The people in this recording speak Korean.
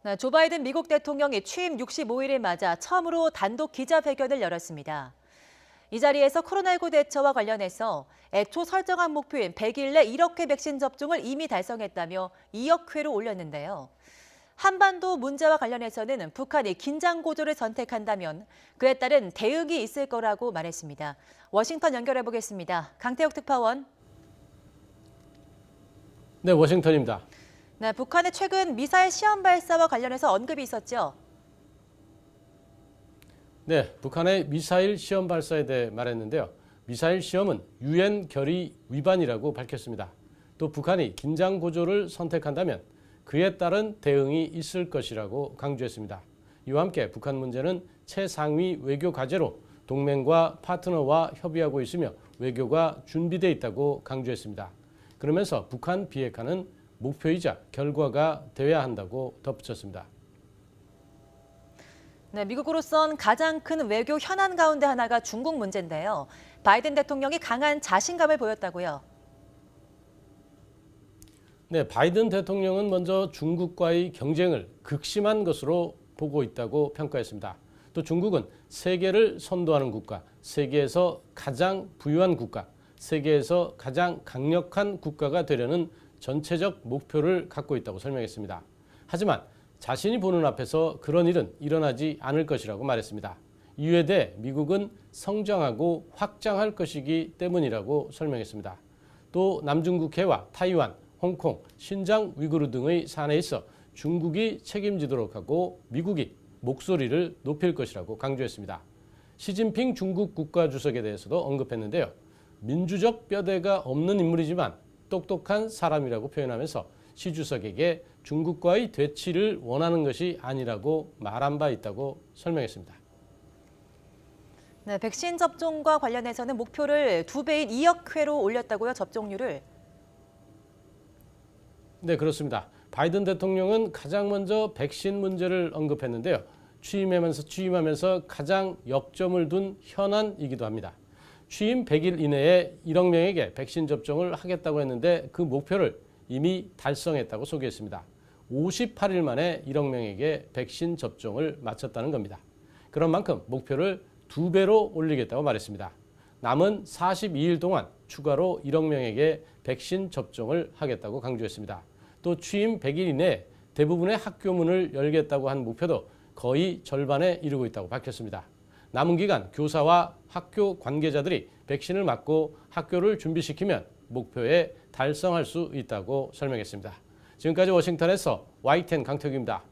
네, 조 바이든 미국 대통령이 취임 65일을 맞아 처음으로 단독 기자회견을 열었습니다. 이 자리에서 코로나19 대처와 관련해서 애초 설정한 목표인 100일 내 1억 회 백신 접종을 이미 달성했다며 2억 회로 올렸는데요. 한반도 문제와 관련해서는 북한이 긴장 고조를 선택한다면 그에 따른 대응이 있을 거라고 말했습니다. 워싱턴 연결해 보겠습니다. 강태욱 특파원. 네, 워싱턴입니다. 네, 북한의 최근 미사일 시험 발사와 관련해서 언급이 있었죠. 네, 북한의 미사일 시험 발사에 대해 말했는데요. 미사일 시험은 유엔 결의 위반이라고 밝혔습니다. 또 북한이 긴장 고조를 선택한다면 그에 따른 대응이 있을 것이라고 강조했습니다. 이와 함께 북한 문제는 최상위 외교 과제로 동맹과 파트너와 협의하고 있으며 외교가 준비되어 있다고 강조했습니다. 그러면서 북한 비핵화는 목표이자 결과가 되어야 한다고 덧붙였습니다. 네, 미국으로선 가장 큰 외교 현안 가운데 하나가 중국 문제인데요. 바이든 대통령이 강한 자신감을 보였다고요. 네, 바이든 대통령은 먼저 중국과의 경쟁을 극심한 것으로 보고 있다고 평가했습니다. 또 중국은 세계를 선도하는 국가, 세계에서 가장 부유한 국가, 세계에서 가장 강력한 국가가 되려는 전체적 목표를 갖고 있다고 설명했습니다. 하지만 자신이 보는 앞에서 그런 일은 일어나지 않을 것이라고 말했습니다. 이에 대해 미국은 성장하고 확장할 것이기 때문이라고 설명했습니다. 또 남중국해와 타이완, 홍콩, 신장 위구르 등의 사안에 있어 중국이 책임지도록 하고 미국이 목소리를 높일 것이라고 강조했습니다. 시진핑 중국 국가주석에 대해서도 언급했는데요. 민주적 뼈대가 없는 인물이지만 똑똑한 사람이라고 표현하면서 시 주석에게 중국과의 대치를 원하는 것이 아니라고 말한 바 있다고 설명했습니다. 네, 백신 접종과 관련해서는 목표를 2배인 2억 회로 올렸다고요, 접종률을. 네, 그렇습니다. 바이든 대통령은 가장 먼저 백신 문제를 언급했는데요. 취임하면서 가장 역점을 둔 현안이기도 합니다. 취임 100일 이내에 1억 명에게 백신 접종을 하겠다고 했는데 그 목표를 이미 달성했다고 소개했습니다. 58일 만에 1억 명에게 백신 접종을 마쳤다는 겁니다. 그런 만큼 목표를 2배로 올리겠다고 말했습니다. 남은 42일 동안 추가로 1억 명에게 백신 접종을 하겠다고 강조했습니다. 또 취임 100일 이내에 대부분의 학교 문을 열겠다고 한 목표도 거의 절반에 이르고 있다고 밝혔습니다. 남은 기간 교사와 학교 관계자들이 백신을 맞고 학교를 준비시키면 목표에 달성할 수 있다고 설명했습니다. 지금까지 워싱턴에서 YTN 강태욱입니다.